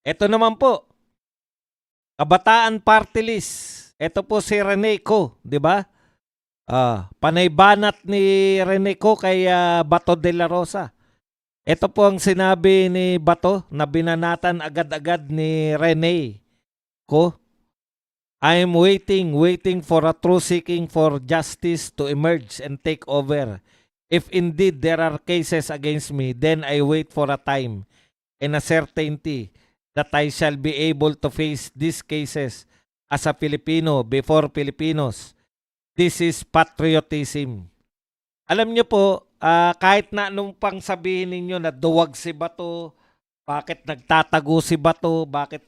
Ito naman po, Kabataan Party List. Ito po si Rene Co, di ba? Panay banat ni Rene Co kay Bato de la Rosa. Ito po ang sinabi ni Bato na binanatan agad-agad ni Rene Co. I am waiting for a truth seeking for justice to emerge and take over. If indeed there are cases against me, then I wait for a time and a certainty that I shall be able to face these cases as a Filipino before Filipinos. This is patriotism. Alam niyo po, kahit na anong pang sabihin ninyo na duwag si Bato, bakit nagtatago si Bato, bakit,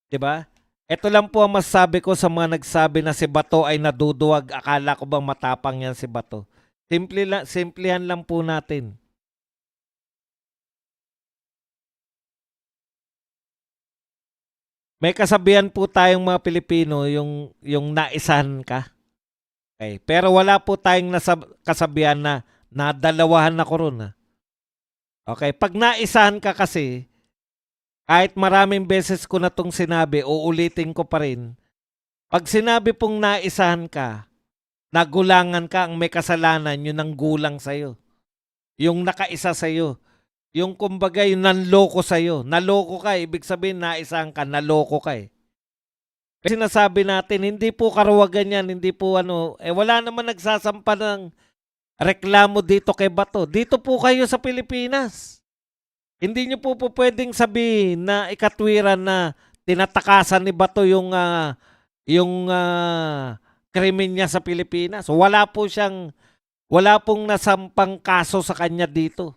di ba? Ito lang po ang masasabi ko sa mga nagsabi na si Bato ay naduduwag. Akala ko bang matapang yan si Bato? Simplihan lang po natin. May kasabihan po tayong mga Pilipino, yung naisahan ka. Okay. Pero wala po tayong kasabihan na nadalawahan ako ron. Ha? Okay. Pag naisahan ka kasi, kahit maraming beses ko na itong sinabi, uulitin ko pa rin. Pag sinabi pong naisahan ka, nagulangan ka, ang may kasalanan, yun ang gulang sa'yo. Yung nakaisa sa'yo. Yung kumbaga yung nanloko sa'yo. Naloko ka, ibig sabihin naisahan ka, naloko ka eh. Kasi sinasabi natin, hindi po karawagan yan, hindi po wala naman nagsasampa ng reklamo dito kay Bato. Dito po kayo sa Pilipinas. Hindi nyo po pwedeng sabihin na ikatwiran na tinatakasan ni Bato yung krimen niya sa Pilipinas. Wala pong nasampang kaso sa kanya dito.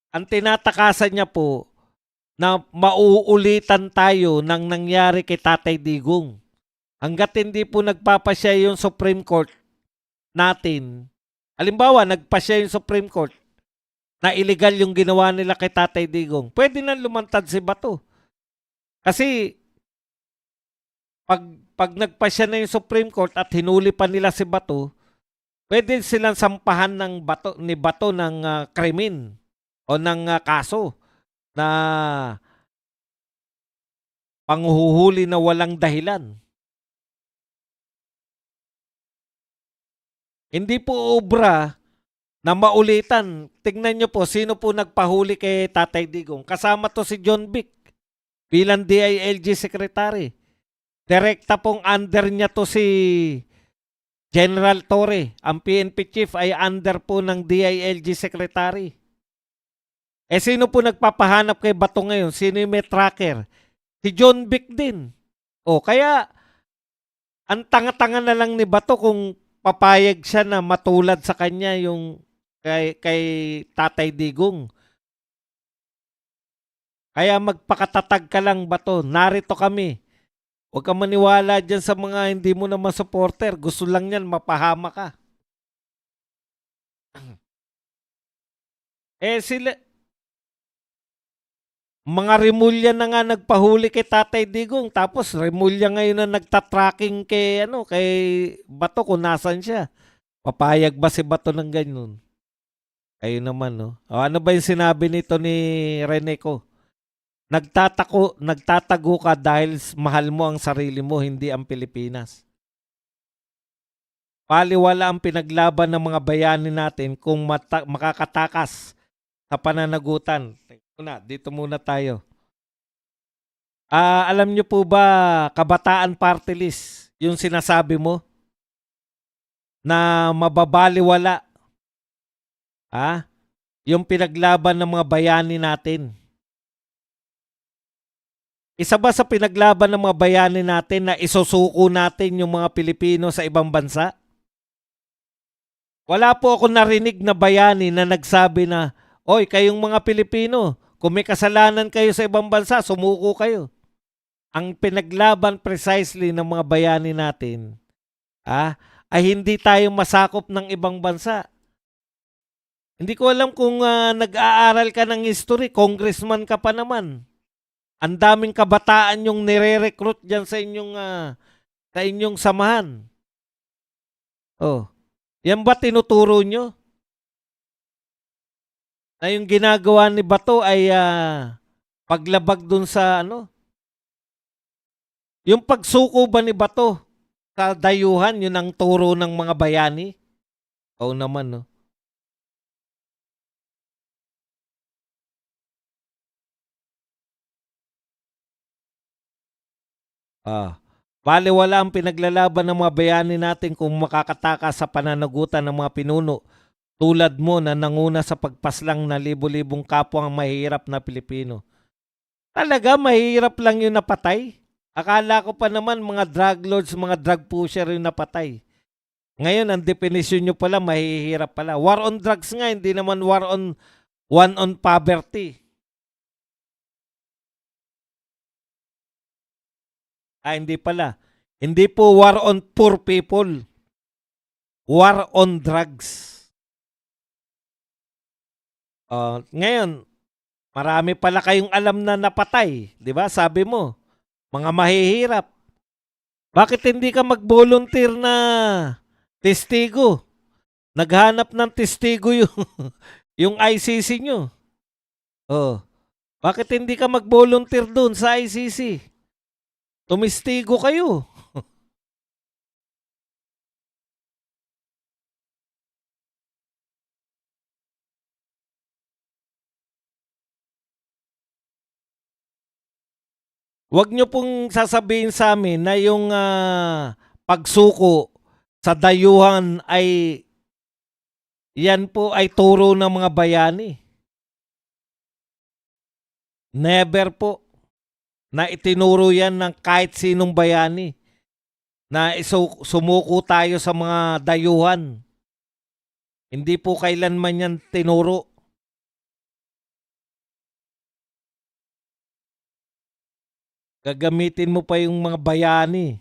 Ang tinatakasan niya po, na mauulitan tayo ng nangyari kay Tatay Digong. Hanggat hindi po nagpapasya yung Supreme Court natin, halimbawa, nagpasya yung Supreme Court na illegal yung ginawa nila kay Tatay Digong, pwede nang lumantad si Bato. Kasi, pag nagpasya na yung Supreme Court at hinuli pa nila si Bato, pwede silang sampahan ni Bato ng krimen o ng kaso na panghuhuli na walang dahilan. Hindi po obra na maulitan. Tingnan nyo po, sino po nagpahuli kay Tatay Digong? Kasama to si John Vic bilang DILG Secretary. Direkta pong under niya to si General Torre. Ang PNP Chief ay under po ng DILG Secretary. Sino po nagpapahanap kay Bato ngayon? Sino yung may tracker? Si John Vic din. Kaya ang tanga-tanga na lang ni Bato kung papayag siya na matulad sa kanya yung kay Tatay Digong. Kaya magpakatatag ka lang, Bato. Narito kami. Huwag kang maniwala dyan sa mga hindi mo naman supporter. Gusto lang yan, mapahama ka. Sila, mga Rimulya na nga nagpahuli kay Tatay Digong. Tapos Rimulya ngayon na nagtatracking kay Bato kung nasan siya. Papayag ba si Bato ng ganyan? Ayun naman, no? Ano ba yung sinabi nito ni Rene Co? Nagtatago ka dahil mahal mo ang sarili mo, hindi ang Pilipinas. Paliwala ang pinaglaban ng mga bayani natin kung makakatakas sa pananagutan. Dito muna tayo. Alam nyo po ba, Kabataan Party List, yung sinasabi mo na mababaliwala, yung pinaglaban ng mga bayani natin. Isa ba sa pinaglaban ng mga bayani natin na isusuko natin yung mga Pilipino sa ibang bansa? Wala po ako narinig na bayani na nagsabi na, oy, kayong mga Pilipino, kung may kasalanan kayo sa ibang bansa, sumuko kayo. Ang pinaglaban precisely ng mga bayani natin ay hindi tayo masakop ng ibang bansa. Hindi ko alam kung nag-aaral ka ng history, congressman ka pa naman. Ang daming kabataan yung nire-recruit dyan sa inyong samahan. Yan ba tinuturo nyo? Na yung ginagawa ni Bato ay paglabag dun sa ano, yung pagsuko ba ni Bato sa dayuhan, yun ang turo ng mga bayani? Oo naman, no? Ah. Balewala ang pinaglalaban ng mga bayani natin kung makakataka sa pananagutan ng mga pinuno tulad mo na nanguna sa pagpaslang na libo-libong kapwang mahirap na Pilipino. Talaga, mahirap lang yung napatay? Akala ko pa naman mga drug lords, mga drug pusher yung napatay. Ngayon, ang definition nyo pala, mahihirap pala. War on drugs nga, hindi naman war on one on poverty. Hindi pala. Hindi po war on poor people. War on drugs. Ngayon, marami pala kayong alam na napatay. Di ba? Sabi mo, mga mahihirap. Bakit hindi ka mag-volunteer na testigo? Naghanap ng testigo yung, yung ICC nyo. Oh. Bakit hindi ka mag-volunteer doon sa ICC? Tumistigo kayo. Huwag nyo pong sasabihin sa amin na yung pagsuko sa dayuhan ay yan po ay turo ng mga bayani. Never po na itinuro yan ng kahit sinong bayani na sumuko tayo sa mga dayuhan. Hindi po kailanman yan tinuro. Gagamitin mo pa yung mga bayani.